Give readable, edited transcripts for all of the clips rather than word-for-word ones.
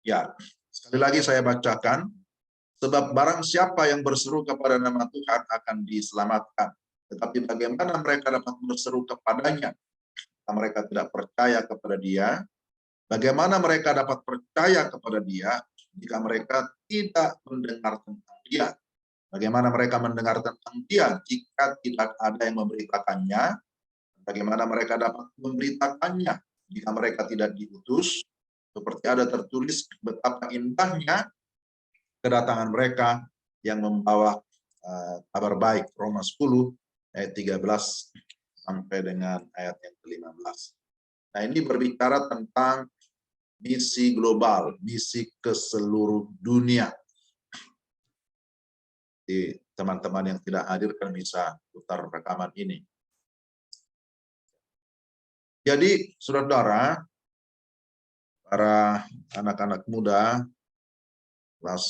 Ya, sekali lagi saya bacakan, sebab barang siapa yang berseru kepada nama Tuhan akan diselamatkan. Tetapi bagaimana mereka dapat berseru kepadanya jika mereka tidak percaya kepada Dia? Bagaimana mereka dapat percaya kepada Dia jika mereka tidak mendengar tentang Dia? Bagaimana mereka mendengar tentang Dia jika tidak ada yang memberitakannya? Bagaimana mereka dapat memberitakannya jika mereka tidak diutus? Seperti ada tertulis betapa indahnya kedatangan mereka yang membawa kabar baik. Roma 10 ayat 13 sampai dengan ayat yang ke-15. Nah, ini berbicara tentang misi global, misi ke seluruh dunia. Di teman-teman yang tidak hadir kan bisa putar rekaman ini. Jadi, saudara-saudara, para anak-anak muda kelas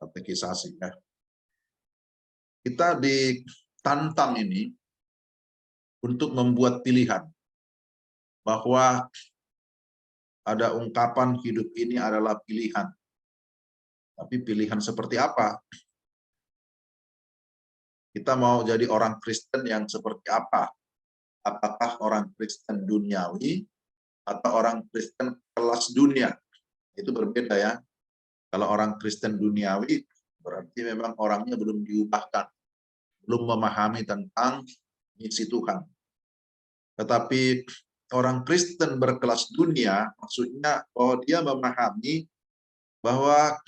katekisasi, ya, kita ditantang ini untuk membuat pilihan bahwa ada ungkapan hidup ini adalah pilihan. Tapi pilihan seperti apa? Kita mau jadi orang Kristen yang seperti apa? Apakah orang Kristen duniawi atau orang Kristen kelas dunia? Itu berbeda ya. Kalau orang Kristen duniawi, berarti memang orangnya belum diubahkan, belum memahami tentang misi Tuhan. Tetapi orang Kristen berkelas dunia, maksudnya bahwa dia memahami bahwa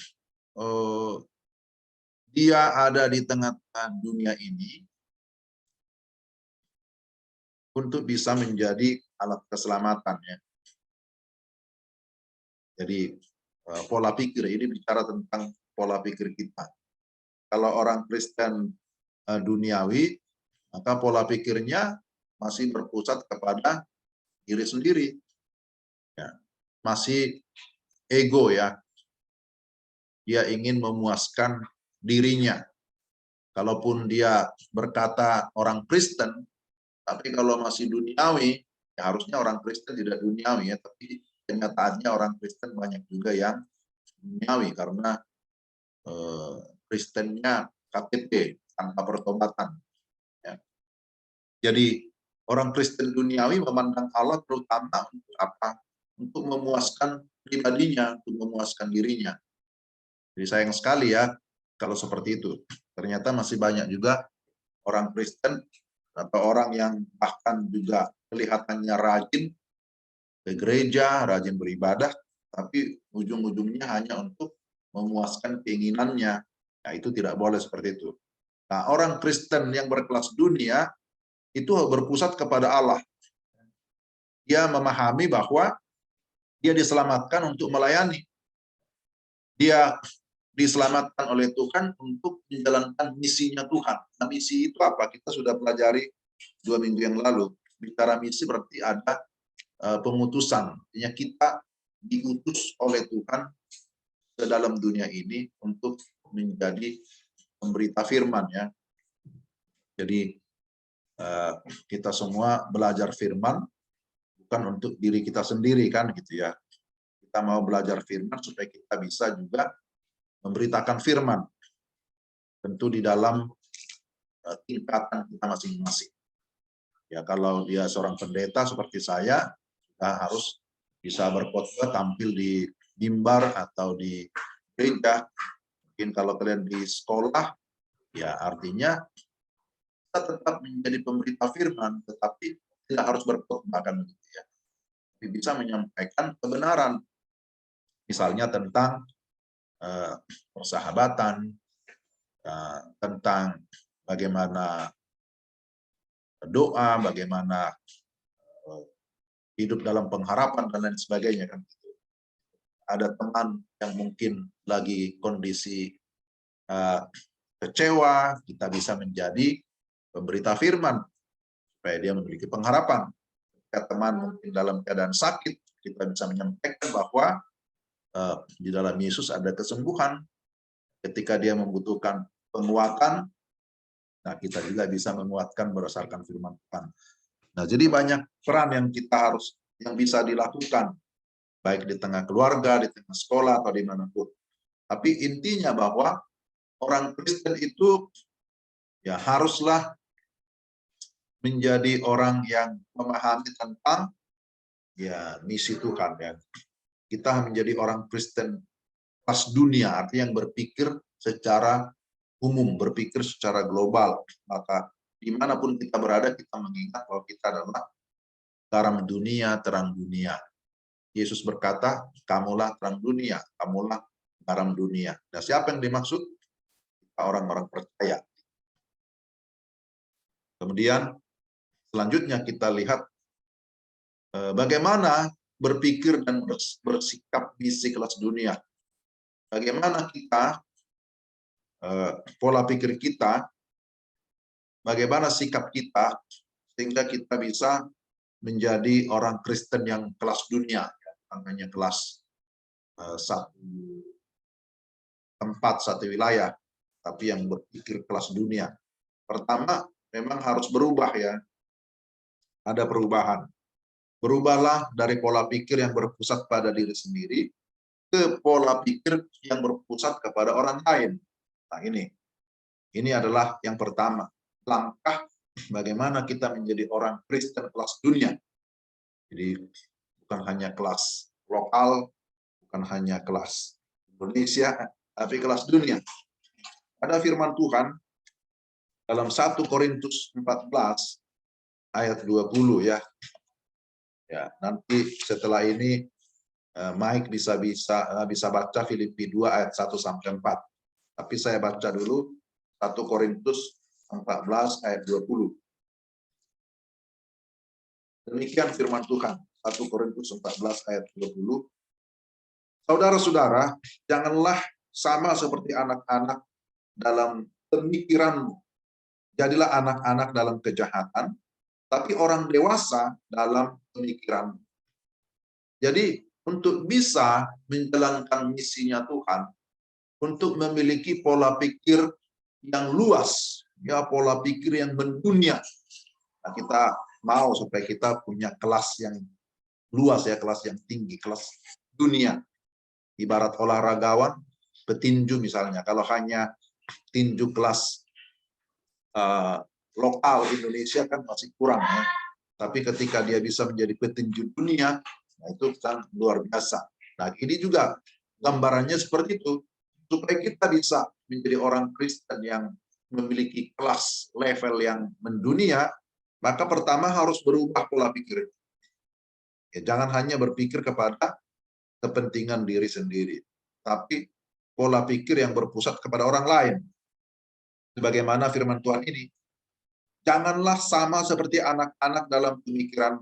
dia ada di tengah-tengah dunia ini untuk bisa menjadi alat keselamatan. Ya. Jadi pola pikir, ini bicara tentang pola pikir kita. Kalau orang Kristen duniawi, maka pola pikirnya masih berpusat kepada diri sendiri. Ya. Masih ego ya. Dia ingin memuaskan dirinya. Kalaupun dia berkata orang Kristen, tapi kalau masih duniawi, ya harusnya orang Kristen tidak duniawi ya, tapi kenyataannya orang Kristen banyak juga yang duniawi karena Kristennya KTP tanpa pertobatan. Ya. Jadi orang Kristen duniawi memandang Allah terutama untuk apa? Untuk memuaskan pribadinya, untuk memuaskan dirinya. Jadi sayang sekali ya kalau seperti itu. Ternyata masih banyak juga orang Kristen atau orang yang bahkan juga kelihatannya rajin ke gereja, rajin beribadah, tapi ujung-ujungnya hanya untuk memuaskan keinginannya. Nah, itu tidak boleh seperti itu. Nah, orang Kristen yang berkelas dunia itu berpusat kepada Allah. Dia memahami bahwa dia diselamatkan untuk melayani. Dia diselamatkan oleh Tuhan untuk menjalankan misinya Tuhan. Nah, misi itu apa? Kita sudah pelajari 2 minggu yang lalu. Bicara misi berarti ada pengutusan. Artinya kita diutus oleh Tuhan ke dalam dunia ini untuk menjadi pemberita firman ya. Jadi kita semua belajar firman bukan untuk diri kita sendiri kan gitu ya. Kita mau belajar firman supaya kita bisa juga memberitakan firman. Tentu di dalam tingkatan kita masing-masing. Ya kalau dia seorang pendeta seperti saya, kita harus bisa berkhotbah tampil di mimbar atau di gereja. Mungkin kalau kalian di sekolah, ya artinya kita tetap menjadi pemberita firman, tetapi tidak harus berkhotbah kan begitu ya. Tapi bisa menyampaikan kebenaran, misalnya tentang persahabatan, tentang bagaimana doa, bagaimana hidup dalam pengharapan dan lain sebagainya kan. Ada teman yang mungkin lagi kondisi kecewa, kita bisa menjadi pemberita firman supaya dia memiliki pengharapan. Ketika teman mungkin dalam keadaan sakit, kita bisa menyampaikan bahwa di dalam Yesus ada kesembuhan. Ketika dia membutuhkan penguatan, nah kita juga bisa menguatkan berdasarkan firman Tuhan. Nah, jadi banyak peran yang kita harus yang bisa dilakukan baik di tengah keluarga, di tengah sekolah, atau dimanapun. Tapi intinya bahwa orang Kristen itu ya haruslah menjadi orang yang memahami tentang ya misi Tuhan ya. Kita menjadi orang Kristen kelas dunia, artinya yang berpikir secara umum, berpikir secara global. Maka dimanapun kita berada, kita mengingat bahwa kita adalah garam dunia, terang dunia. Yesus berkata, kamulah terang dunia, kamulah garam dunia. Nah, siapa yang dimaksud? Orang-orang percaya. Kemudian selanjutnya kita lihat bagaimana berpikir dan bersikap misi kelas dunia. Bagaimana kita, pola pikir kita, bagaimana sikap kita, sehingga kita bisa menjadi orang Kristen yang kelas dunia, bukan hanya kelas satu tempat, satu wilayah, tapi yang berpikir kelas dunia. Pertama, memang harus berubah ya. Ada perubahan. Berubahlah dari pola pikir yang berpusat pada diri sendiri ke pola pikir yang berpusat kepada orang lain. Nah, ini adalah yang pertama. Langkah bagaimana kita menjadi orang Kristen kelas dunia. Jadi bukan hanya kelas lokal, bukan hanya kelas Indonesia, tapi kelas dunia. Ada firman Tuhan dalam 1 Korintus 14 ayat 20 ya. Ya, nanti setelah ini Mike bisa baca Filipi 2 ayat 1 sampai 4. Tapi saya baca dulu 1 Korintus 14 ayat 20. Demikian firman Tuhan, 1 Korintus 14 ayat 20. Saudara-saudara, janganlah sama seperti anak-anak dalam pemikiranmu. Jadilah anak-anak dalam kejahatan, tapi orang dewasa dalam pemikiranmu. Jadi, untuk bisa menjalankan misinya Tuhan, untuk memiliki pola pikir yang luas, ya pola pikir yang mendunia. Nah, kita mau supaya kita punya kelas yang luas ya, kelas yang tinggi, kelas dunia. Ibarat olahragawan, petinju misalnya, kalau hanya tinju kelas lokal Indonesia kan masih kurang ya. Tapi ketika dia bisa menjadi petinju dunia, nah itu kan luar biasa. Nah, ini juga gambarannya seperti itu. Supaya kita bisa menjadi orang Kristen yang memiliki kelas level yang mendunia, maka pertama harus berubah pola pikir. Ya, jangan hanya berpikir kepada kepentingan diri sendiri, tapi pola pikir yang berpusat kepada orang lain. Sebagaimana firman Tuhan ini, janganlah sama seperti anak-anak dalam pemikiran.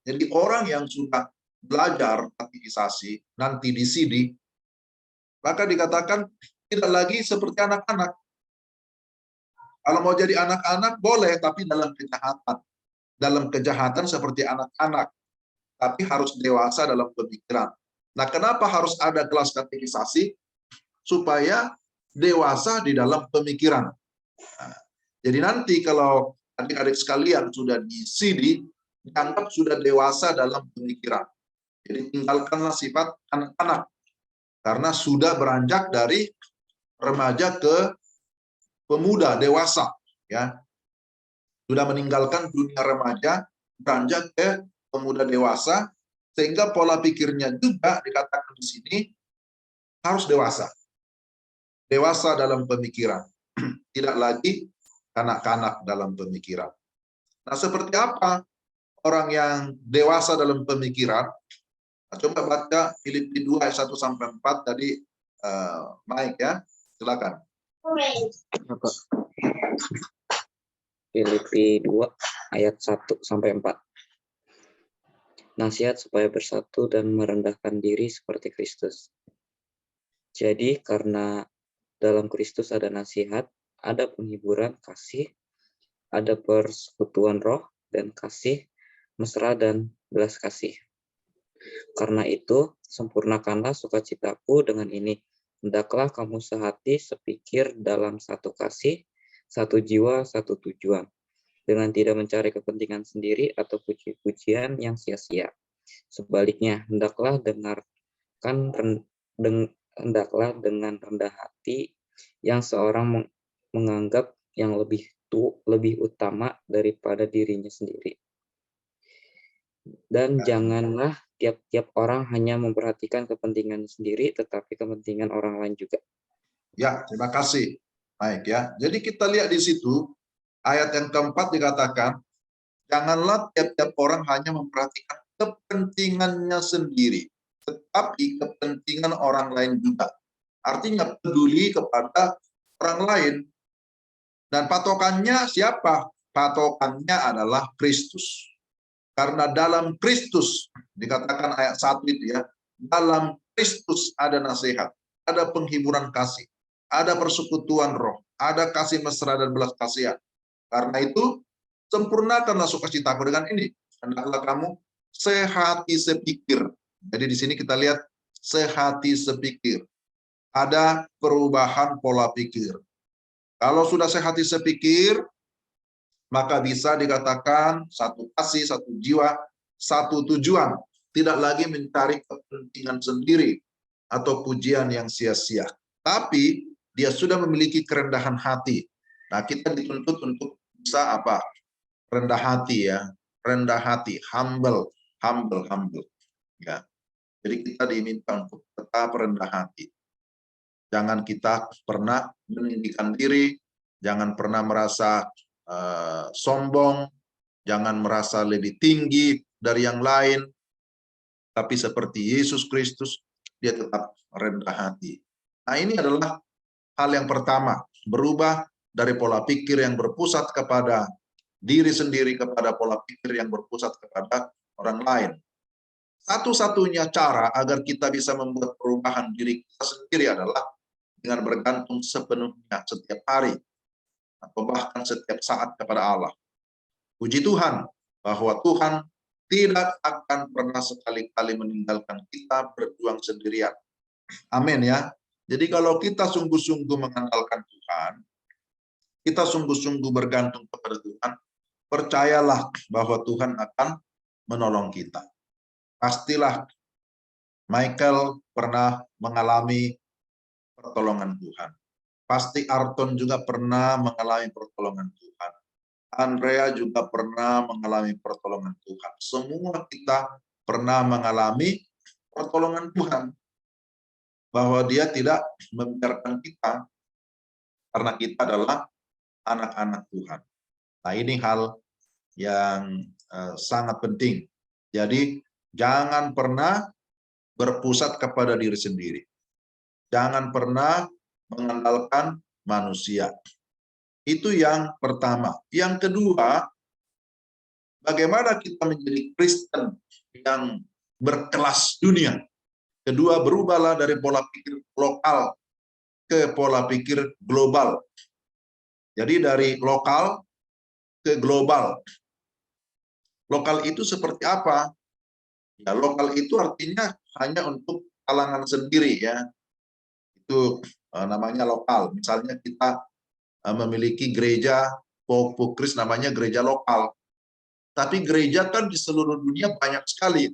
Jadi orang yang sudah belajar katekisasi, nanti disidi, maka dikatakan tidak lagi seperti anak-anak. Kalau mau jadi anak-anak boleh, tapi dalam kejahatan. Dalam kejahatan seperti anak-anak, tapi harus dewasa dalam pemikiran. Nah, kenapa harus ada kelas katekisasi? Supaya dewasa di dalam pemikiran. Nah, jadi nanti kalau adik-adik sekalian sudah di-CD, dianggap sudah dewasa dalam pemikiran. Jadi tinggalkanlah sifat anak-anak. Karena sudah beranjak dari remaja ke pemuda, dewasa. Ya, sudah meninggalkan dunia remaja, beranjak ke pemuda dewasa, sehingga pola pikirnya juga dikatakan di sini harus dewasa. Dewasa dalam pemikiran. Tidak lagi kanak-kanak dalam pemikiran. Nah, seperti apa orang yang dewasa dalam pemikiran? Nah, coba baca Filipi 2 ayat 1 sampai 4 tadi Mike ya. Silakan. Filipi 2 ayat 1 sampai 4. Nasihat supaya bersatu dan merendahkan diri seperti Kristus. Jadi karena dalam Kristus ada nasihat, ada penghiburan kasih, ada persekutuan roh dan kasih, mesra dan belas kasih. Karena itu, sempurnakanlah sukacitaku dengan ini. Hendaklah kamu sehati, sepikir dalam satu kasih, satu jiwa, satu tujuan, dengan tidak mencari kepentingan sendiri atau puji-pujian yang sia-sia. Sebaliknya, hendaklah dengan rendah hati yang seorang menganggap yang lebih utama daripada dirinya sendiri. Dan janganlah tiap-tiap orang hanya memperhatikan kepentingan sendiri, tetapi kepentingan orang lain juga. Ya, terima kasih. Baik ya. Jadi kita lihat di situ, ayat yang keempat dikatakan, janganlah tiap-tiap orang hanya memperhatikan kepentingannya sendiri, tetapi kepentingan orang lain juga. Artinya peduli kepada orang lain. Dan patokannya siapa? Patokannya adalah Kristus. Karena dalam Kristus, dikatakan ayat 1 itu ya, dalam Kristus ada nasihat, ada penghiburan kasih, ada persekutuan roh, ada kasih mesra dan belas kasihan. Karena itu, sempurnakanlah sukacitaku dengan ini. Hendaklah kamu sehati sepikir. Jadi di sini kita lihat sehati sepikir. Ada perubahan pola pikir. Kalau sudah sehati sepikir, maka bisa dikatakan satu kasih, satu jiwa, satu tujuan. Tidak lagi mencari kepentingan sendiri atau pujian yang sia-sia. Tapi dia sudah memiliki kerendahan hati. Nah, kita dituntut untuk bisa apa? Rendah hati ya. Rendah hati, humble. Ya. Jadi kita diminta untuk tetap rendah hati. Jangan kita pernah meninggikan diri, jangan pernah merasa sombong, jangan merasa lebih tinggi dari yang lain, tapi seperti Yesus Kristus, dia tetap rendah hati. Nah, ini adalah hal yang pertama, berubah dari pola pikir yang berpusat kepada diri sendiri kepada pola pikir yang berpusat kepada orang lain. Satu-satunya cara agar kita bisa membuat perubahan diri kita sendiri adalah dengan bergantung sepenuhnya setiap hari, atau bahkan setiap saat kepada Allah. Puji Tuhan bahwa Tuhan tidak akan pernah sekali-kali meninggalkan kita berjuang sendirian. Amin ya. Jadi kalau kita sungguh-sungguh mengandalkan Tuhan, kita sungguh-sungguh bergantung kepada Tuhan, percayalah bahwa Tuhan akan menolong kita. Pastilah Michael pernah mengalami pertolongan Tuhan. Pasti Arton juga pernah mengalami pertolongan Tuhan. Andrea juga pernah mengalami pertolongan Tuhan. Semua kita pernah mengalami pertolongan Tuhan. Bahwa dia tidak membiarkan kita karena kita adalah anak-anak Tuhan. Nah, ini hal yang sangat penting. Jadi jangan pernah berpusat kepada diri sendiri. Jangan pernah mengandalkan manusia. Itu yang pertama. Yang kedua, bagaimana kita menjadi Kristen yang berkelas dunia. Kedua, berubahlah dari pola pikir lokal ke pola pikir global. Jadi dari lokal ke global. Lokal itu seperti apa? Ya, lokal itu artinya hanya untuk kalangan sendiri ya. Itu namanya lokal. Misalnya kita memiliki gereja Pokris namanya gereja lokal. Tapi gereja kan di seluruh dunia banyak sekali.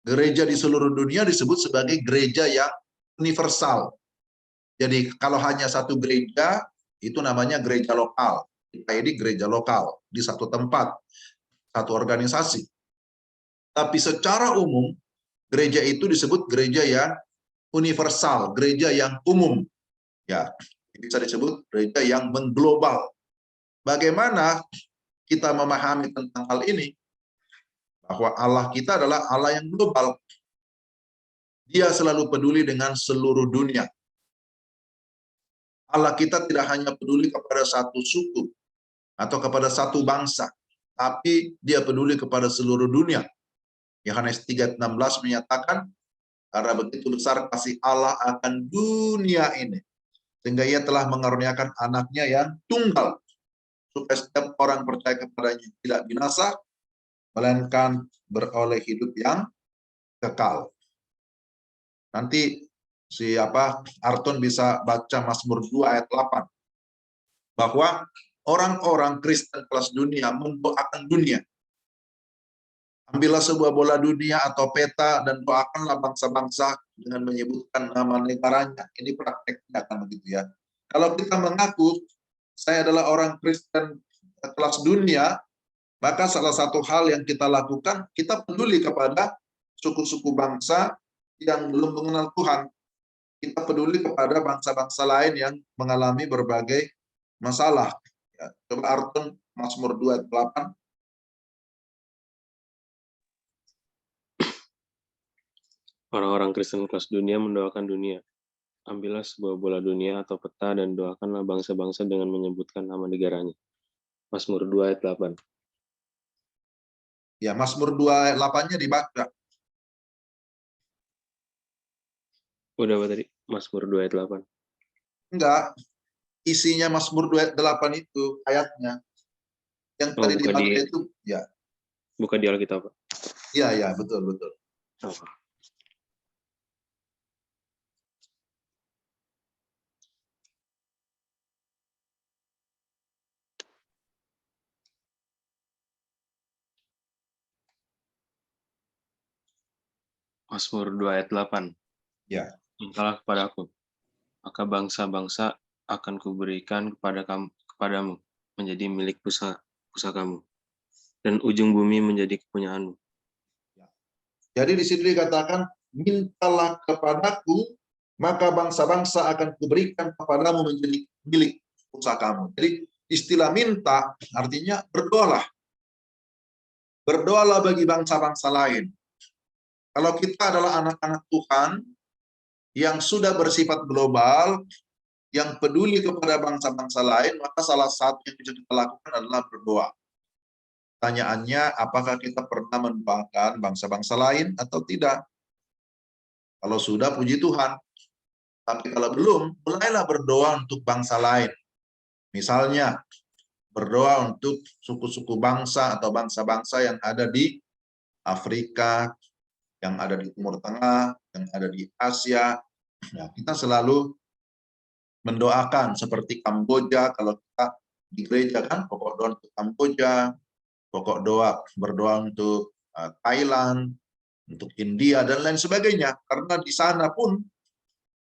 Gereja di seluruh dunia disebut sebagai gereja yang universal. Jadi kalau hanya satu gereja, itu namanya gereja lokal. Kita ini gereja lokal di satu tempat, satu organisasi. Tapi secara umum, gereja itu disebut gereja yang universal, gereja yang umum. Ya, bisa disebut gereja yang mengglobal. Bagaimana kita memahami tentang hal ini? Bahwa Allah kita adalah Allah yang global. Dia selalu peduli dengan seluruh dunia. Allah kita tidak hanya peduli kepada satu suku atau kepada satu bangsa, tapi dia peduli kepada seluruh dunia. Yohanes 3:16 menyatakan, karena begitu besar kasih Allah akan dunia ini, sehingga ia telah mengaruniakan anaknya yang tunggal, supaya setiap orang percaya kepadanya tidak binasa, melainkan beroleh hidup yang kekal. Nanti Arton bisa baca Mazmur 2 ayat 8. Bahwa orang-orang Kristen kelas dunia mendoakan dunia. Ambillah sebuah bola dunia atau peta dan doakanlah bangsa-bangsa dengan menyebutkan nama negaranya. Ini prakteknya kan begitu ya. Kalau kita mengaku saya adalah orang Kristen kelas dunia, maka salah satu hal yang kita lakukan, kita peduli kepada suku-suku bangsa yang belum mengenal Tuhan. Kita peduli kepada bangsa-bangsa lain yang mengalami berbagai masalah. Ya, coba Arton Mazmur 2 ayat 8. Orang-orang Kristen kelas dunia mendoakan dunia. Ambillah sebuah bola dunia atau peta dan doakanlah bangsa-bangsa dengan menyebutkan nama negaranya. Mazmur 2 ayat 8. Ya, Mazmur 2 ayat 8-nya dibaca. Udah apa tadi? Mazmur 2 ayat 8. Enggak, isinya Mazmur 2 ayat 8 itu ayatnya. Yang tadi dibaca itu, ya. Buka di Alkitab, Pak. Iya, ya, betul, betul. Oh. Mazmur 2 ayat 8. Ya. Mintalah kepadaku, maka bangsa-bangsa akan kuberikan kepadamu menjadi milik pusakamu, dan ujung bumi menjadi kepunyaanmu. Jadi di sini dikatakan, mintalah kepadaku, maka bangsa-bangsa akan kuberikan kepadamu menjadi milik pusakamu. Jadi istilah minta artinya berdoalah. Berdoalah bagi bangsa-bangsa lain. Kalau kita adalah anak-anak Tuhan yang sudah bersifat global, yang peduli kepada bangsa-bangsa lain, maka salah satu yang bisa kita lakukan adalah berdoa. Pertanyaannya, apakah kita pernah mendoakan bangsa-bangsa lain atau tidak? Kalau sudah, puji Tuhan. Tapi kalau belum, mulailah berdoa untuk bangsa lain. Misalnya, berdoa untuk suku-suku bangsa atau bangsa-bangsa yang ada di Afrika, yang ada di Timur Tengah, yang ada di Asia. Nah, kita selalu mendoakan seperti Kamboja, kalau kita di gereja kan, pokok doa untuk Kamboja, pokok doa berdoa untuk Thailand, untuk India, dan lain sebagainya. Karena di sana pun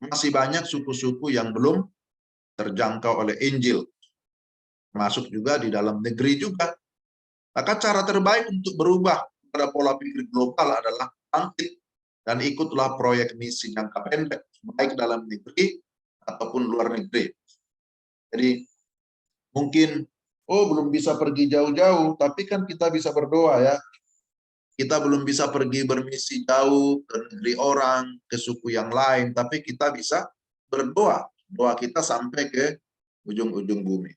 masih banyak suku-suku yang belum terjangkau oleh Injil. Masuk juga di dalam negeri juga. Maka cara terbaik untuk berubah pada pola pikir global adalah bangkit dan ikutlah proyek misi jangka pendek, baik dalam negeri ataupun luar negeri. Jadi mungkin, belum bisa pergi jauh-jauh, tapi kan kita bisa berdoa ya. Kita belum bisa pergi bermisi jauh ke negeri orang, ke suku yang lain, tapi kita bisa berdoa. Doa kita sampai ke ujung-ujung bumi.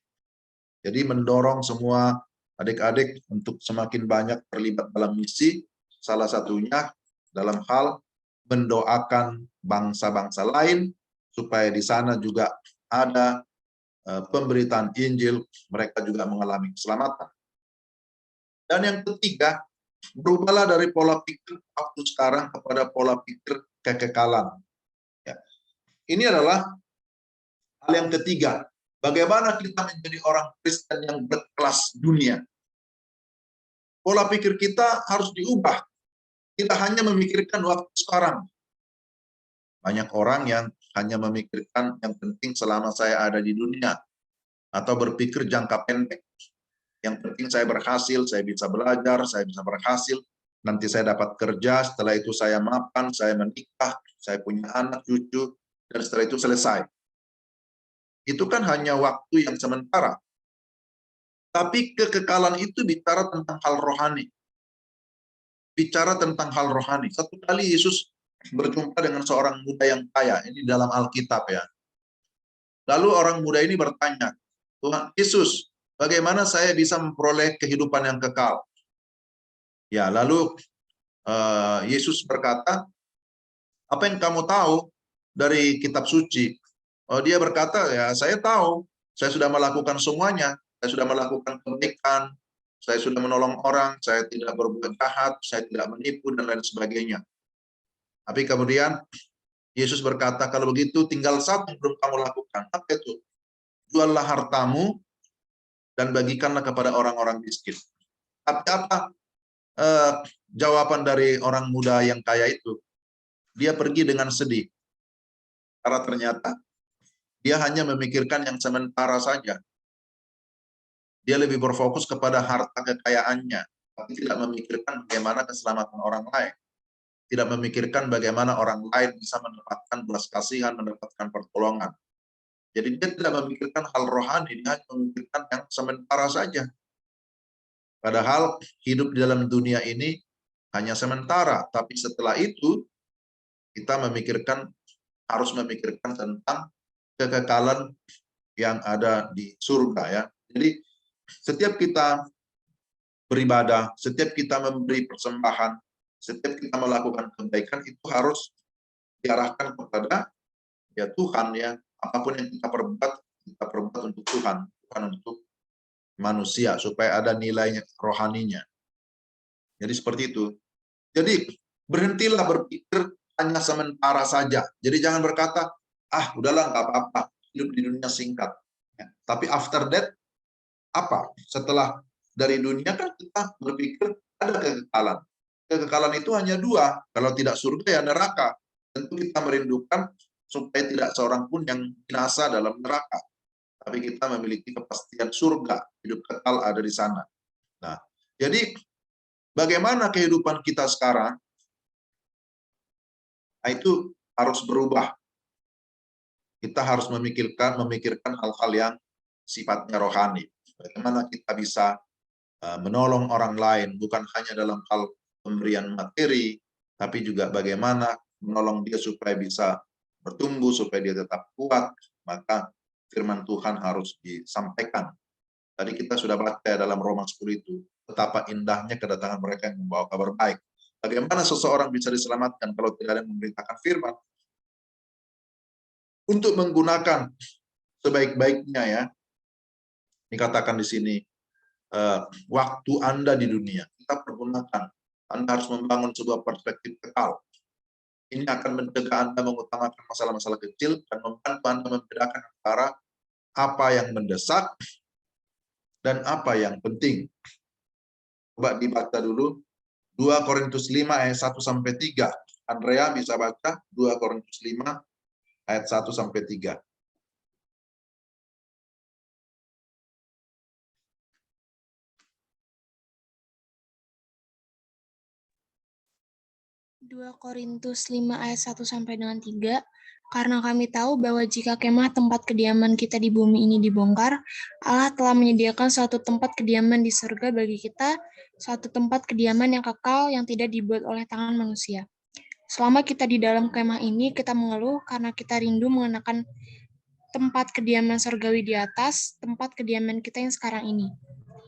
Jadi mendorong semua adik-adik untuk semakin banyak terlibat dalam misi, salah satunya dalam hal mendoakan bangsa-bangsa lain, supaya di sana juga ada pemberitaan Injil, mereka juga mengalami keselamatan. Dan yang ketiga, berubahlah dari pola pikir waktu sekarang kepada pola pikir kekekalan. Ya. Ini adalah hal yang ketiga. Bagaimana kita menjadi orang Kristen yang berkelas dunia? Pola pikir kita harus diubah. Tidak hanya memikirkan waktu sekarang. Banyak orang yang hanya memikirkan yang penting selama saya ada di dunia. Atau berpikir jangka pendek. Yang penting saya berhasil, saya bisa belajar, saya bisa berhasil. Nanti saya dapat kerja, setelah itu saya mapan, saya menikah, saya punya anak, cucu, dan setelah itu selesai. Itu kan hanya waktu yang sementara. Tapi kekekalan itu bicara tentang hal rohani. Bicara tentang hal rohani. Satu kali Yesus berjumpa dengan seorang muda yang kaya. Ini dalam Alkitab ya. Lalu orang muda ini bertanya, Tuhan Yesus, bagaimana saya bisa memperoleh kehidupan yang kekal? Ya, lalu Yesus berkata, apa yang kamu tahu dari kitab suci? Dia berkata, ya saya tahu, saya sudah melakukan semuanya, saya sudah melakukan kebaikan, saya sudah menolong orang, saya tidak berbuat jahat, saya tidak menipu, dan lain sebagainya. Tapi kemudian Yesus berkata, kalau begitu tinggal satu yang belum kamu lakukan. Apa itu? Juallah hartamu dan bagikanlah kepada orang-orang miskin. Tapi apa jawaban dari orang muda yang kaya itu? Dia pergi dengan sedih. Karena ternyata dia hanya memikirkan yang sementara saja. Dia lebih berfokus kepada harta kekayaannya, tapi tidak memikirkan bagaimana keselamatan orang lain. Tidak memikirkan bagaimana orang lain bisa mendapatkan belas kasihan, mendapatkan pertolongan. Jadi dia tidak memikirkan hal rohani, dia hanya memikirkan yang sementara saja. Padahal hidup di dalam dunia ini hanya sementara, tapi setelah itu kita harus memikirkan tentang kekekalan yang ada di surga ya. Jadi setiap kita beribadah, setiap kita memberi persembahan, setiap kita melakukan kebaikan itu harus diarahkan kepada ya Tuhan ya. Apapun yang kita perbuat untuk Tuhan, bukan untuk manusia, supaya ada nilainya rohaninya. Jadi seperti itu. Jadi berhentilah berpikir hanya sementara saja. Jadi jangan berkata, udahlah nggak apa-apa, hidup di dunia singkat. Ya. Tapi after that, apa? Setelah dari dunia kan kita berpikir ada kekekalan. Kekekalan itu hanya dua, kalau tidak surga ya neraka. Tentu kita merindukan supaya tidak seorang pun yang binasa dalam neraka. Tapi kita memiliki kepastian surga, hidup kekal ada di sana. Nah, jadi bagaimana kehidupan kita sekarang? Nah, itu harus berubah. Kita harus memikirkan hal-hal yang sifatnya rohani. Bagaimana kita bisa menolong orang lain, bukan hanya dalam hal pemberian materi, tapi juga bagaimana menolong dia supaya bisa bertumbuh, supaya dia tetap kuat. Maka firman Tuhan harus disampaikan. Tadi kita sudah baca dalam Roma 10 itu, betapa indahnya kedatangan mereka yang membawa kabar baik. Bagaimana seseorang bisa diselamatkan kalau tidak ada yang memberitakan firman? Untuk menggunakan sebaik-baiknya ya, dikatakan di sini, waktu Anda di dunia, kita pergunakan. Anda harus membangun sebuah perspektif kekal. Ini akan mencegah Anda mengutamakan masalah-masalah kecil dan membantu Anda membedakan antara apa yang mendesak dan apa yang penting. Coba dibaca dulu 2 Korintus 5 ayat 1-3. Andrea bisa baca 2 Korintus 5 ayat 1-3. 2 Korintus 5 ayat 1-3, karena kami tahu bahwa jika kemah tempat kediaman kita di bumi ini dibongkar, Allah telah menyediakan suatu tempat kediaman di surga bagi kita, suatu tempat kediaman yang kekal yang tidak dibuat oleh tangan manusia. Selama kita di dalam kemah ini, kita mengeluh karena kita rindu mengenakan tempat kediaman surgawi di atas, tempat kediaman kita yang sekarang ini.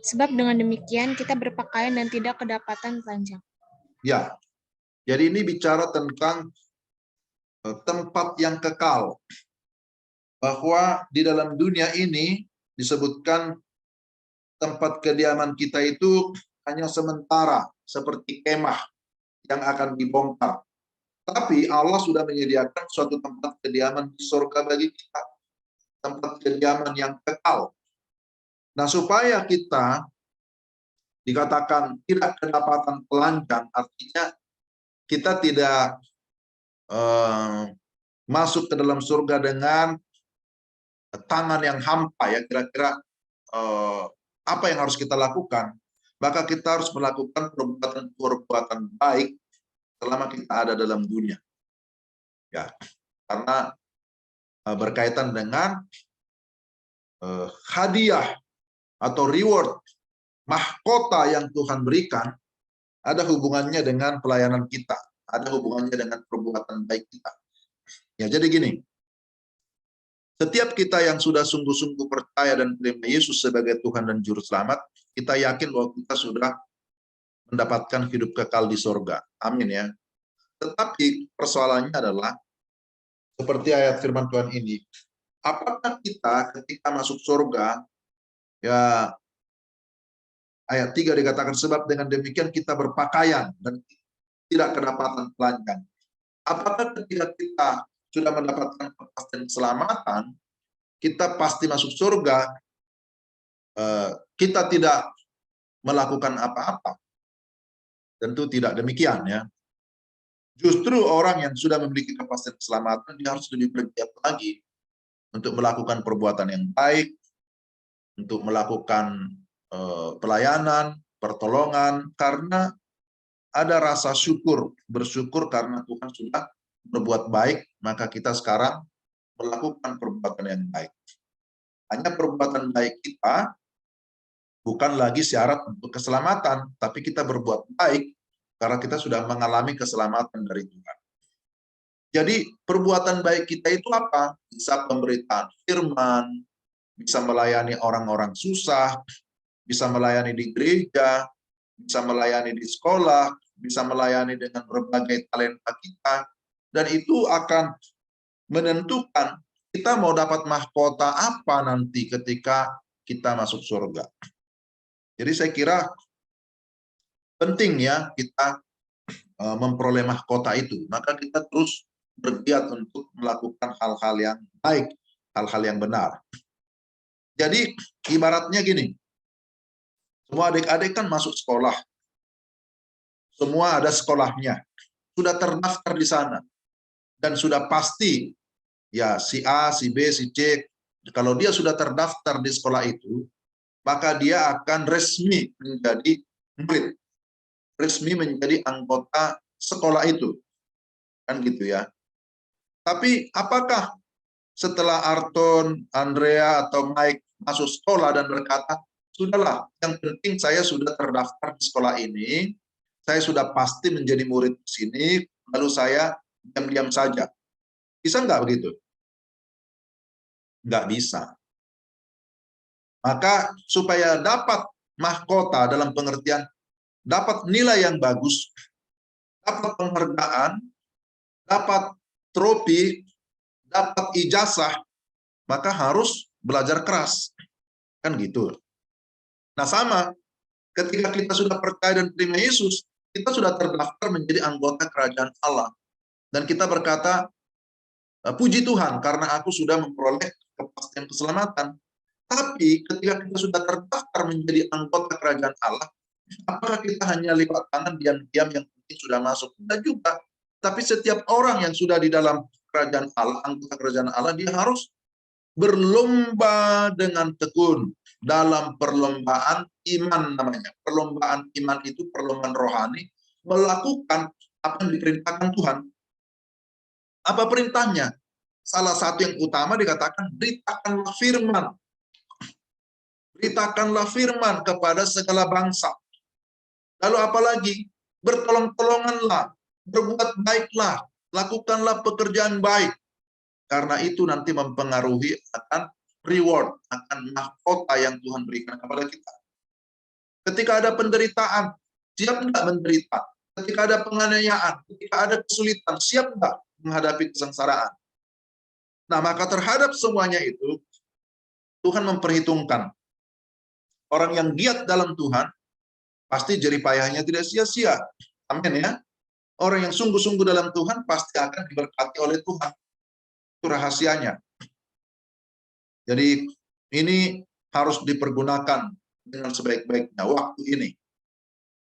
Sebab dengan demikian kita berpakaian dan tidak kedapatan telanjang. Ya, jadi ini bicara tentang tempat yang kekal. Bahwa di dalam dunia ini disebutkan tempat kediaman kita itu hanya sementara, seperti kemah yang akan dibongkar. Tapi Allah sudah menyediakan suatu tempat kediaman di surga bagi kita. Tempat kediaman yang kekal. Nah, supaya kita dikatakan tidak kedapatan telanjang, artinya kita tidak masuk ke dalam surga dengan tangan yang hampa ya. Kira-kira apa yang harus kita lakukan? Maka kita harus melakukan perbuatan baik selama kita ada dalam dunia. Ya, karena berkaitan dengan hadiah atau reward, mahkota yang Tuhan berikan, ada hubungannya dengan pelayanan kita, ada hubungannya dengan perbuatan baik kita. Ya, jadi gini, setiap kita yang sudah sungguh-sungguh percaya dan menerima Yesus sebagai Tuhan dan Juru Selamat, kita yakin bahwa kita sudah mendapatkan hidup kekal di surga. Amin ya. Tetapi persoalannya adalah, seperti ayat firman Tuhan ini, apakah kita ketika masuk surga, ya ayat 3 dikatakan, sebab dengan demikian kita berpakaian dan tidak kedapatan telanjang. Apakah ketika kita sudah mendapatkan kepastian keselamatan, kita pasti masuk surga, kita tidak melakukan apa-apa? Tentu tidak demikian ya. Justru orang yang sudah memiliki kepastian keselamatan, dia harus lebih bergiat lagi untuk melakukan perbuatan yang baik, untuk melakukan pelayanan, pertolongan, karena ada rasa syukur, bersyukur karena Tuhan sudah berbuat baik, maka kita sekarang melakukan perbuatan yang baik. Hanya perbuatan baik kita bukan lagi syarat untuk keselamatan, tapi kita berbuat baik karena kita sudah mengalami keselamatan dari Tuhan. Jadi perbuatan baik kita itu apa? Bisa pemberitaan firman, bisa melayani orang-orang susah, bisa melayani di gereja, bisa melayani di sekolah, bisa melayani dengan berbagai talenta kita, dan itu akan menentukan kita mau dapat mahkota apa nanti ketika kita masuk surga. Jadi saya kira penting ya kita memperoleh mahkota itu. Maka kita terus bergiat untuk melakukan hal-hal yang baik, hal-hal yang benar. Jadi ibaratnya gini, semua adik-adik kan masuk sekolah. Semua ada sekolahnya. Sudah terdaftar di sana. Dan sudah pasti, ya si A, si B, si C, kalau dia sudah terdaftar di sekolah itu, maka dia akan resmi menjadi murid. Resmi menjadi anggota sekolah itu. Kan gitu ya. Tapi apakah setelah Arton, Andrea, atau Mike masuk sekolah dan berkata, sudahlah, yang penting saya sudah terdaftar di sekolah ini, saya sudah pasti menjadi murid di sini, lalu saya diam-diam saja. Bisa nggak begitu? Nggak bisa. Maka supaya dapat mahkota dalam pengertian, dapat nilai yang bagus, dapat penghargaan, dapat trofi, dapat ijazah, maka harus belajar keras. Kan gitu. Nah sama, ketika kita sudah percaya dan terima Yesus, kita sudah terdaftar menjadi anggota kerajaan Allah. Dan kita berkata, puji Tuhan karena aku sudah memperoleh kepastian keselamatan. Tapi ketika kita sudah terdaftar menjadi anggota kerajaan Allah, apakah kita hanya lipat tangan diam-diam yang penting sudah masuk? Tidak juga. Tapi setiap orang yang sudah di dalam kerajaan Allah, anggota kerajaan Allah, dia harus berlomba dengan tekun dalam perlombaan iman namanya. Perlombaan iman itu perlombaan rohani, melakukan apa yang diperintahkan Tuhan. Apa perintahnya? Salah satu yang utama dikatakan, beritakanlah firman. Beritakanlah firman kepada segala bangsa. Lalu apalagi? Bertolong-tolonganlah, berbuat baiklah, lakukanlah pekerjaan baik. Karena itu nanti mempengaruhi akan reward, akan mahkota yang Tuhan berikan kepada kita. Ketika ada penderitaan, siap enggak menderita? Ketika ada penganiayaan, ketika ada kesulitan, siap enggak menghadapi kesengsaraan? Nah, maka terhadap semuanya itu, Tuhan memperhitungkan. Orang yang giat dalam Tuhan, pasti jerih payahnya tidak sia-sia. Amin ya. Orang yang sungguh-sungguh dalam Tuhan, pasti akan diberkati oleh Tuhan. Itu rahasianya. Jadi ini harus dipergunakan dengan sebaik-baiknya waktu ini.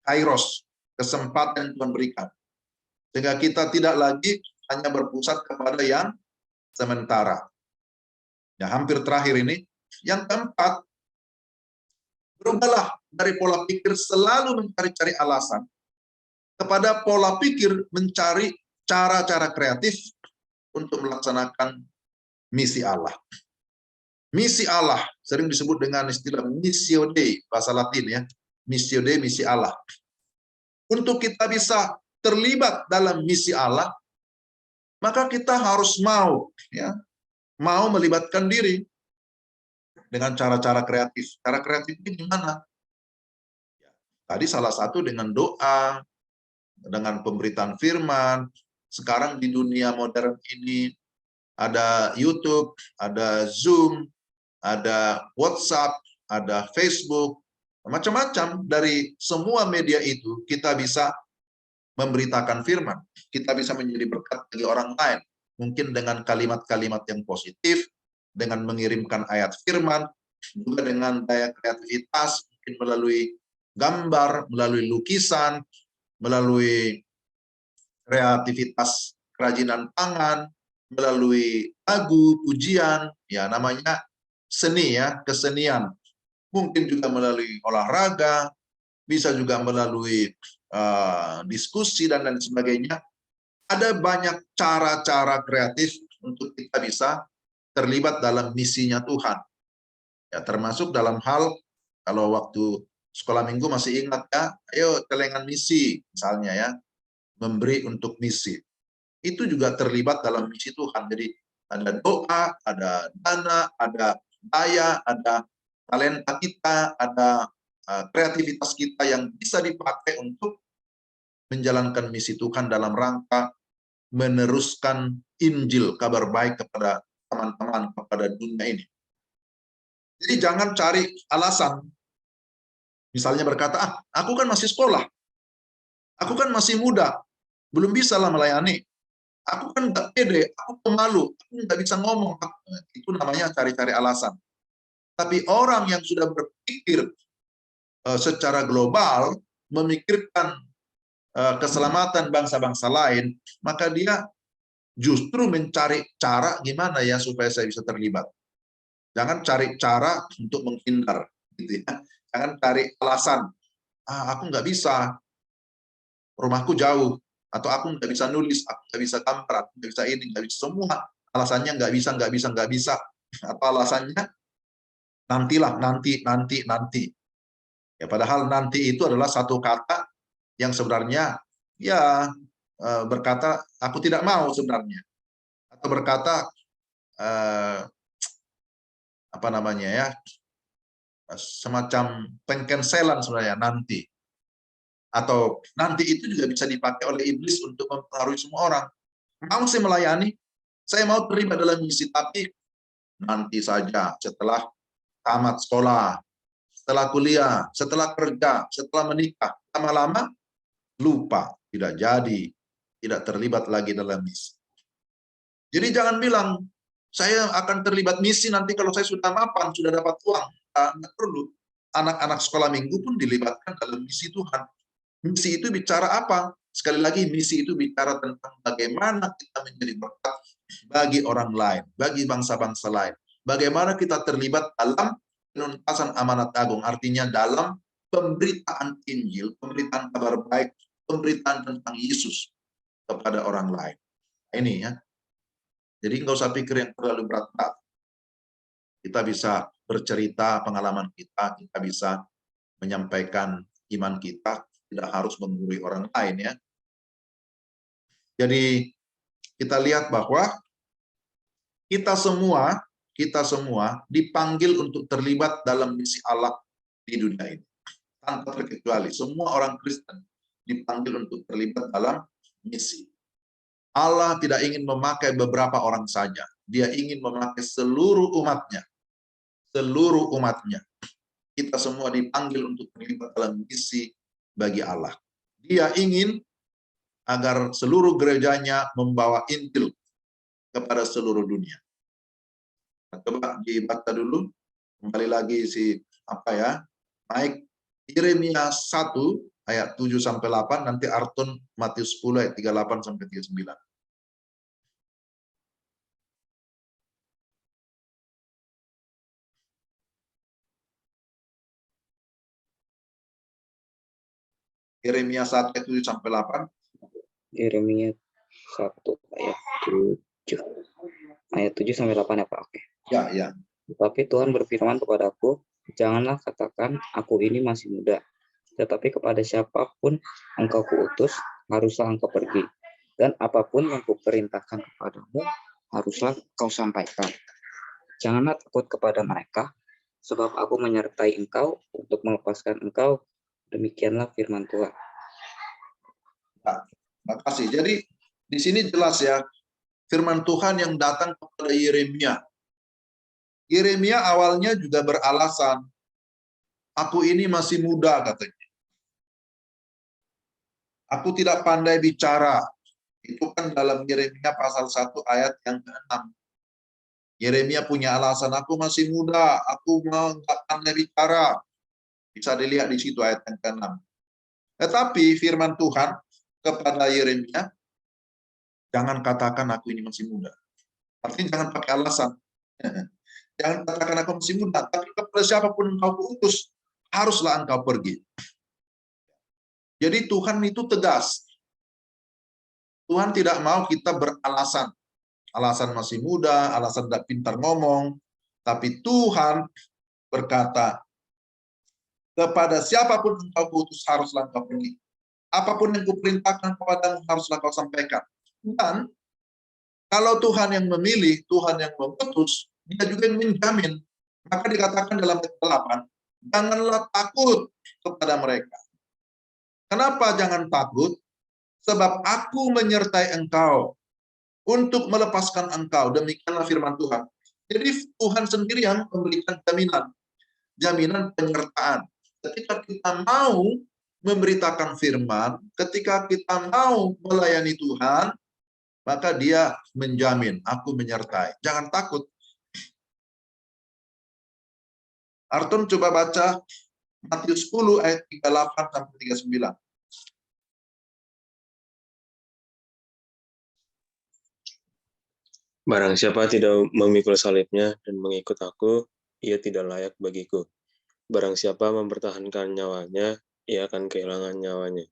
Kairos, kesempatan yang Tuhan berikan. Sehingga kita tidak lagi hanya berpusat kepada yang sementara. Ya, hampir terakhir ini. Yang keempat, berubahlah dari pola pikir selalu mencari-cari alasan kepada pola pikir mencari cara-cara kreatif untuk melaksanakan misi Allah. Misi Allah sering disebut dengan istilah missio Dei, bahasa Latin ya. Missio Dei, misi Allah. Untuk kita bisa terlibat dalam misi Allah, maka kita harus mau mau melibatkan diri dengan cara-cara kreatif. Cara kreatif ini gimana? Tadi salah satu dengan doa, dengan pemberitaan firman. Sekarang di dunia modern ini ada YouTube, ada Zoom, ada WhatsApp, ada Facebook, macam-macam. Dari semua media itu kita bisa memberitakan firman. Kita bisa menjadi berkat bagi orang lain. Mungkin dengan kalimat-kalimat yang positif, dengan mengirimkan ayat firman, juga dengan daya kreativitas, mungkin melalui gambar, melalui lukisan, melalui kreativitas kerajinan tangan, melalui lagu, pujian, ya namanya seni ya, kesenian. Mungkin juga melalui olahraga, bisa juga melalui diskusi dan lain sebagainya. Ada banyak cara-cara kreatif untuk kita bisa terlibat dalam misinya Tuhan. Ya, termasuk dalam hal kalau waktu sekolah minggu masih ingat ya, ayo celengan misi misalnya ya, memberi untuk misi. Itu juga terlibat dalam misi Tuhan. Jadi ada doa, ada dana, ada daya, ada talenta kita, ada kreativitas kita yang bisa dipakai untuk menjalankan misi Tuhan dalam rangka meneruskan Injil, kabar baik kepada teman-teman, kepada dunia ini. Jadi jangan cari alasan. Misalnya berkata, aku kan masih sekolah, aku kan masih muda, belum bisa lah melayani. Aku kan nggak pede, aku pemalu, aku nggak bisa ngomong. Itu namanya cari-cari alasan. Tapi orang yang sudah berpikir secara global, memikirkan keselamatan bangsa-bangsa lain, maka dia justru mencari cara gimana ya supaya saya bisa terlibat. Jangan cari cara untuk menghindar, gitu ya. Jangan cari alasan, aku nggak bisa, rumahku jauh, atau aku nggak bisa nulis, aku nggak bisa gambar, aku nggak bisa ini, nggak bisa semua. Alasannya nggak bisa, nggak bisa, nggak bisa. Apa alasannya? Nantilah, nanti. Ya, padahal nanti itu adalah satu kata yang sebenarnya ya berkata aku tidak mau sebenarnya, atau berkata apa namanya ya, semacam pengcancelan sebenarnya nanti. Atau nanti itu juga bisa dipakai oleh iblis untuk mempengaruhi semua orang. Mau saya melayani, saya mau terlibat dalam misi, tapi nanti saja setelah tamat sekolah, setelah kuliah, setelah kerja, setelah menikah. Lama-lama lupa, tidak jadi, tidak terlibat lagi dalam misi. Jadi jangan bilang, saya akan terlibat misi nanti kalau saya sudah mapan, sudah dapat uang. Tidak perlu. Anak-anak sekolah minggu pun dilibatkan dalam misi Tuhan. Misi itu bicara apa? Sekali lagi, misi itu bicara tentang bagaimana kita menjadi berkat bagi orang lain, bagi bangsa-bangsa lain. Bagaimana kita terlibat dalam penuntasan amanat agung, artinya dalam pemberitaan Injil, pemberitaan kabar baik, pemberitaan tentang Yesus kepada orang lain. Ini ya. Jadi nggak usah pikir yang terlalu berat-berat. Kita bisa bercerita pengalaman kita bisa menyampaikan iman kita, tidak harus menggurui orang lain ya. Jadi kita lihat bahwa kita semua dipanggil untuk terlibat dalam misi Allah di dunia ini. Tanpa terkecuali, semua orang Kristen dipanggil untuk terlibat dalam misi. Allah tidak ingin memakai beberapa orang saja. Dia ingin memakai seluruh umatnya. Seluruh umatnya. Kita semua dipanggil untuk terlibat dalam misi bagi Allah. Dia ingin agar seluruh gerejanya membawa Injil kepada seluruh dunia. Coba dibaca dulu, kembali lagi Mike, Yeremia 1 ayat 7-8, nanti Arton Matius 10 ayat 38-39. Yeremia 1 ayat 7-8. Yeremia 1 ayat 7. Ayat 7-8 ya Pak. Oke. Ya. Tetapi Tuhan berfirman kepadaku, janganlah katakan aku ini masih muda. Tetapi kepada siapapun engkau kuutus, haruslah engkau pergi. Dan apapun yang kuperintahkan kepadamu, haruslah kau sampaikan. Janganlah takut kepada mereka, sebab aku menyertai engkau untuk melepaskan engkau. Demikianlah firman Tuhan. Nah, terima kasih. Jadi di sini jelas ya, firman Tuhan yang datang kepada Yeremia. Yeremia awalnya juga beralasan, aku ini masih muda katanya. Aku tidak pandai bicara. Itu kan dalam Yeremia pasal 1 ayat yang ke-6. Yeremia punya alasan, aku masih muda, aku nggak pandai bicara. Bisa dilihat di situ ayat yang ke-6. Tetapi firman Tuhan kepada Yeremia, jangan katakan aku ini masih muda. Artinya jangan pakai alasan. Jangan katakan aku masih muda, tapi kepada siapapun engkau utus, haruslah engkau pergi. Jadi Tuhan itu tegas. Tuhan tidak mau kita beralasan. Alasan masih muda, alasan tidak pintar ngomong. Tapi Tuhan berkata, kepada siapapun engkau utus, haruslah engkau pergi. Apapun yang kuperintahkan kepadamu, haruslah kau sampaikan. Dan kalau Tuhan yang memilih, Tuhan yang memutus, dia juga yang menjamin. Maka dikatakan dalam ayat 8, janganlah takut kepada mereka. Kenapa jangan takut? Sebab aku menyertai engkau untuk melepaskan engkau. Demikianlah firman Tuhan. Jadi Tuhan sendiri yang memberikan jaminan penyertaan. Ketika kita mau memberitakan firman, ketika kita mau melayani Tuhan, maka dia menjamin, aku menyertai. Jangan takut. Arton coba baca Matius 10 ayat 38 sampai 39. Barang siapa tidak memikul salibnya dan mengikut aku, ia tidak layak bagiku. Barang siapa mempertahankan nyawanya, ia akan kehilangan nyawanya.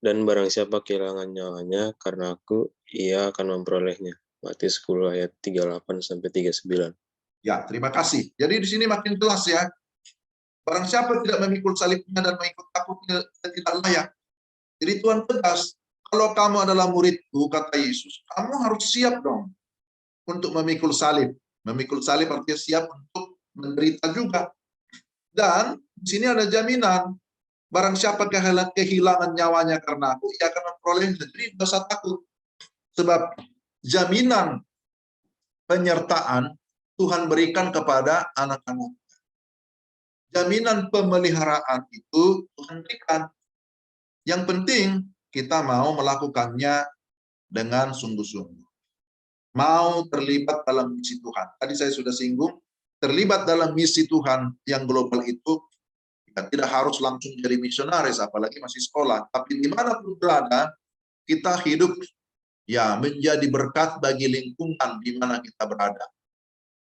Dan barang siapa kehilangan nyawanya karena aku, ia akan memperolehnya. Matius 10 ayat 38 sampai 39. Ya, terima kasih. Jadi di sini makin jelas ya. Barang siapa tidak memikul salibnya dan mengikut aku, tidak layak. Jadi Tuhan tegas, kalau kamu adalah muridku, kata Yesus, kamu harus siap dong untuk memikul salib. Memikul salib artinya siap untuk menderita juga. Dan di sini ada jaminan, barang siapa kehilangan nyawanya karena aku, ia akan memperolehnya. Jadi tidak usah takut. Sebab jaminan penyertaan Tuhan berikan kepada anak-anak. Jaminan pemeliharaan itu Tuhan berikan. Yang penting kita mau melakukannya dengan sungguh-sungguh. Mau terlibat dalam misi Tuhan. Tadi saya sudah singgung, terlibat dalam misi Tuhan yang global itu kita tidak harus langsung jadi misionaris, apalagi masih sekolah. Tapi dimanapun berada, kita hidup ya menjadi berkat bagi lingkungan di mana kita berada.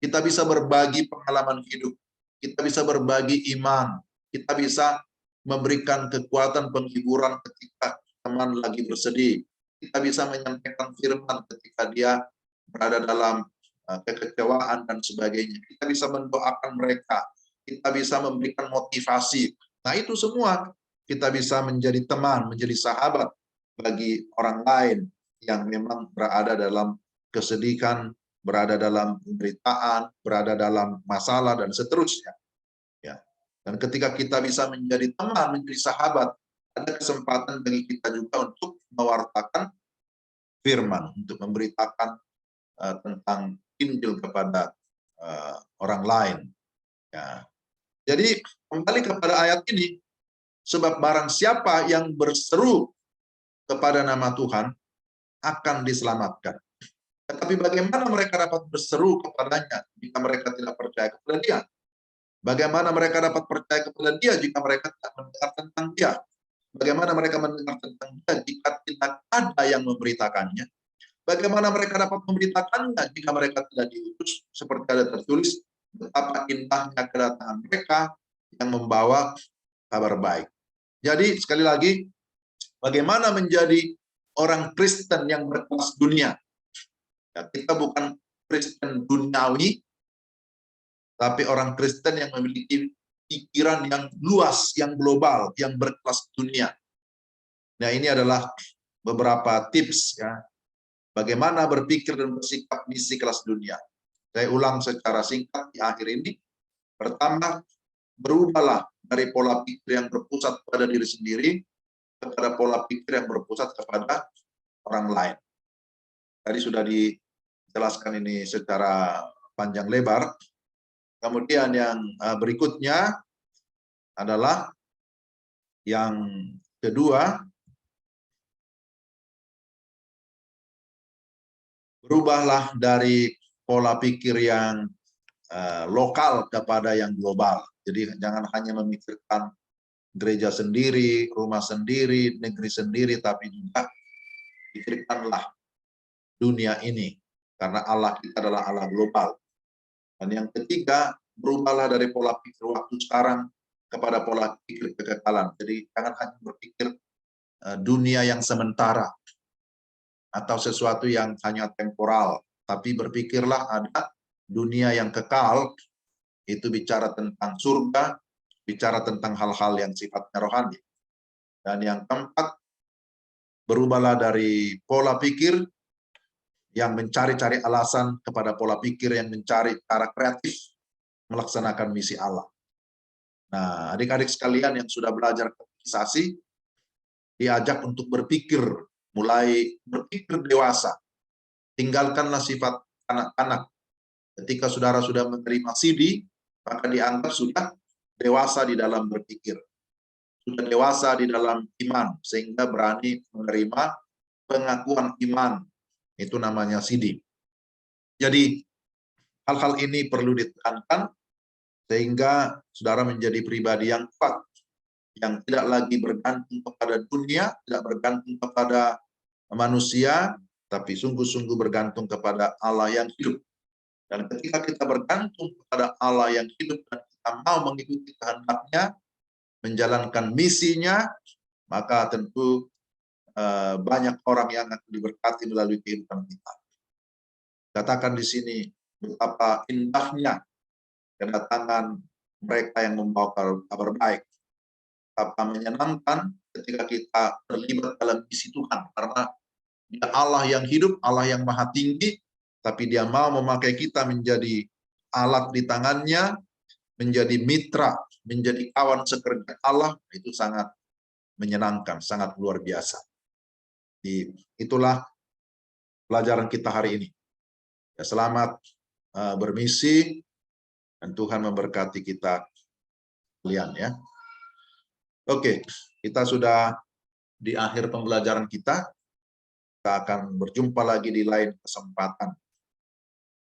Kita bisa berbagi pengalaman hidup, kita bisa berbagi iman, kita bisa memberikan kekuatan penghiburan ketika teman lagi bersedih. Kita bisa menyampaikan firman ketika dia berada dalam kekecewaan dan sebagainya. Kita bisa mendoakan mereka, kita bisa memberikan motivasi. Nah itu semua kita bisa menjadi teman, menjadi sahabat bagi orang lain yang memang berada dalam kesedihan, berada dalam penderitaan, berada dalam masalah dan seterusnya. Ya. Dan ketika kita bisa menjadi teman, menjadi sahabat, ada kesempatan bagi kita juga untuk mewartakan firman, untuk memberitakan tentang Injil kepada orang lain. Ya. Jadi kembali kepada ayat ini, sebab barang siapa yang berseru kepada nama Tuhan akan diselamatkan. Tetapi bagaimana mereka dapat berseru kepadanya jika mereka tidak percaya kepada dia? Bagaimana mereka dapat percaya kepada dia jika mereka tidak mendengar tentang dia? Bagaimana mereka mendengar tentang dia jika tidak ada yang memberitakannya? Bagaimana mereka dapat memberitakannya jika mereka tidak diutus? Seperti ada tertulis, betapa indahnya kedatangan mereka yang membawa kabar baik. Jadi sekali lagi, bagaimana menjadi orang Kristen yang berkelas dunia? Ya, kita bukan Kristen duniawi, tapi orang Kristen yang memiliki pikiran yang luas, yang global, yang berkelas dunia. Nah ini adalah beberapa tips ya, bagaimana berpikir dan bersikap misi kelas dunia. Saya ulang secara singkat di akhir ini. Pertama, berubahlah dari pola pikir yang berpusat pada diri sendiri kepada pola pikir yang berpusat kepada orang lain. Tadi sudah dijelaskan ini secara panjang lebar. Kemudian yang berikutnya adalah yang kedua, berubahlah dari pola pikir yang lokal kepada yang global. Jadi jangan hanya memikirkan gereja sendiri, rumah sendiri, negeri sendiri, tapi juga pikirkanlah dunia ini, karena Allah kita adalah Allah global. Dan yang ketiga, berubahlah dari pola pikir waktu sekarang kepada pola pikir kekekalan. Jadi jangan hanya berpikir dunia yang sementara atau sesuatu yang hanya temporal, tapi berpikirlah ada dunia yang kekal. Itu bicara tentang surga, bicara tentang hal-hal yang sifatnya rohani. Dan yang keempat, berubahlah dari pola pikir yang mencari-cari alasan kepada pola pikir yang mencari cara kreatif melaksanakan misi Allah. Nah, adik-adik sekalian yang sudah belajar katekisasi, diajak untuk berpikir, mulai berpikir dewasa. Tinggalkanlah sifat anak-anak. Ketika saudara sudah menerima CD, maka dianggap sudah dewasa di dalam berpikir. Sudah dewasa di dalam iman, sehingga berani menerima pengakuan iman. Itu namanya CD. Jadi, hal-hal ini perlu ditekankan, sehingga saudara menjadi pribadi yang kuat, yang tidak lagi bergantung kepada dunia, tidak bergantung kepada manusia, tapi sungguh-sungguh bergantung kepada Allah yang hidup. Dan ketika kita bergantung kepada Allah yang hidup dan kita mau mengikuti kehendak-Nya, menjalankan misinya, maka tentu banyak orang yang akan diberkati melalui kehidupan kita. Katakan di sini betapa indahnya kedatangan mereka yang membawa kabar baik. Betapa menyenangkan ketika kita terlibat dalam misi Tuhan, karena Dia Allah yang hidup, Allah yang maha tinggi, tapi Dia mau memakai kita menjadi alat di tangannya, menjadi mitra, menjadi kawan sekerja Allah. Itu sangat menyenangkan, sangat luar biasa. Itulah pelajaran kita hari ini. Ya, selamat bermisi, dan Tuhan memberkati kita kalian ya. Oke, kita sudah di akhir pembelajaran kita. Kita akan berjumpa lagi di lain kesempatan.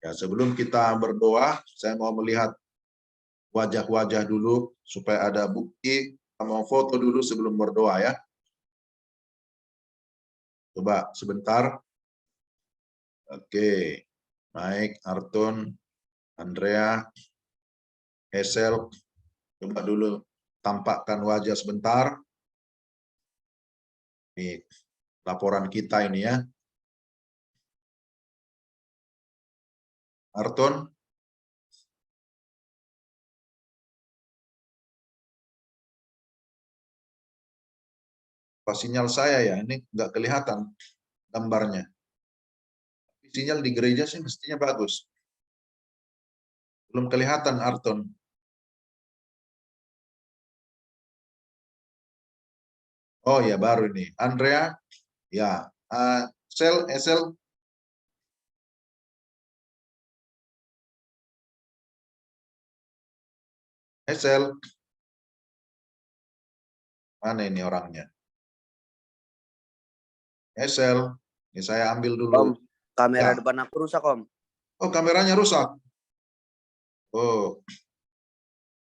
Ya, sebelum kita berdoa, saya mau melihat wajah-wajah dulu supaya ada bukti. Kita mau foto dulu sebelum berdoa ya. Coba sebentar. Oke. Baik, Arton, Andrea, Esel. Coba dulu tampakkan wajah sebentar. Ini laporan kita ini ya. Arton. Apa sinyal saya ya? Ini nggak kelihatan gambarnya. Sinyal di gereja sih mestinya bagus. Belum kelihatan Arton. Oh ya, baru ini. Andrea, ya. Esel. Esel. Mana ini orangnya? Esel. Ini saya ambil dulu. Om, kamera Ya. depan aku rusak, Om. Oh, kameranya rusak. Oh.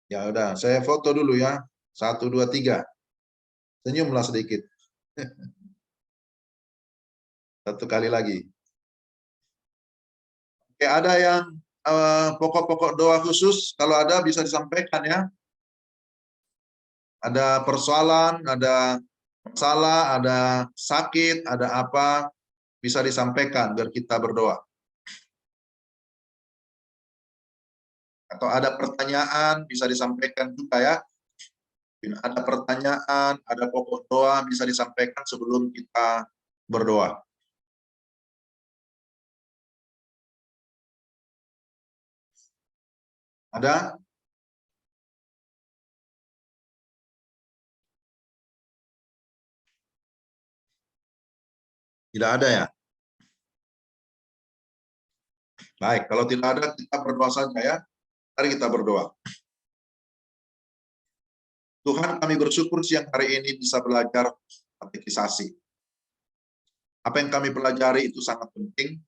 Ya udah, saya foto dulu ya. 1, 2, 3. Senyumlah sedikit. Satu kali lagi. Oke, ada yang pokok-pokok doa khusus? Kalau ada bisa disampaikan ya. Ada persoalan, ada masalah, ada sakit, ada apa, bisa disampaikan biar kita berdoa. Atau ada pertanyaan, bisa disampaikan juga ya. Ada pertanyaan, ada pokok doa, bisa disampaikan sebelum kita berdoa. Ada? Tidak ada ya? Baik, kalau tidak ada, kita berdoa saja ya. Mari kita berdoa. Tuhan, kami bersyukur siang hari ini bisa belajar katekisasi. Apa yang kami pelajari itu sangat penting,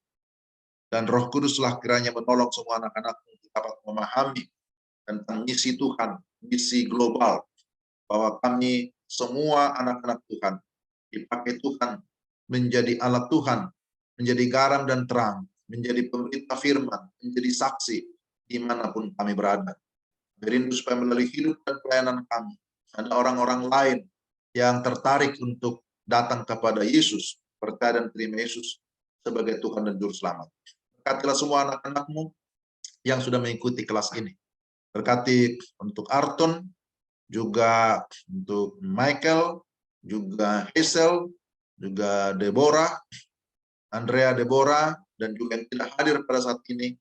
dan Roh Kuduslah kiranya menolong semua anak-anak untuk dapat memahami tentang misi Tuhan, misi global, bahwa kami semua anak-anak Tuhan dipakai Tuhan menjadi alat Tuhan, menjadi garam dan terang, menjadi pemberita firman, menjadi saksi dimanapun kami berada. Rindu supaya melalui hidup dan pelayanan kami, ada orang-orang lain yang tertarik untuk datang kepada Yesus, percaya dan terima Yesus sebagai Tuhan dan Juru Selamat. Berkatilah semua anak-anakmu yang sudah mengikuti kelas ini. Berkati untuk Arton, juga untuk Michael, juga Hazel, juga Deborah, Andrea Deborah, dan juga yang tidak hadir pada saat ini.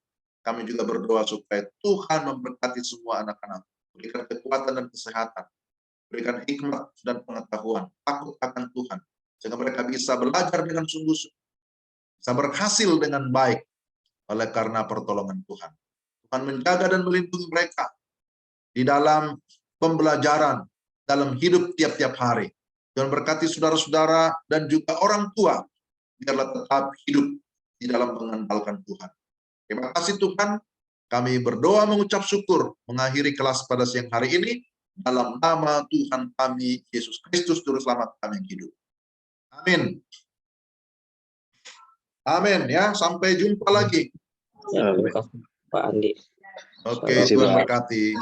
Kami juga berdoa supaya Tuhan memberkati semua anak-anak, berikan kekuatan dan kesehatan, berikan hikmat dan pengetahuan, takut akan Tuhan, sehingga mereka bisa belajar dengan sungguh-sungguh, bisa berhasil dengan baik oleh karena pertolongan Tuhan. Tuhan menjaga dan melindungi mereka di dalam pembelajaran, dalam hidup tiap-tiap hari. Dan berkati saudara-saudara dan juga orang tua, biarlah tetap hidup di dalam mengandalkan Tuhan. Terima kasih Tuhan, kami berdoa mengucap syukur, mengakhiri kelas pada siang hari ini, dalam nama Tuhan kami, Yesus Kristus, Juru Selamat kami yang hidup. Amin. Amin ya, sampai jumpa lagi. Terima kasih Pak Andi. Oke, Tuhan berkati.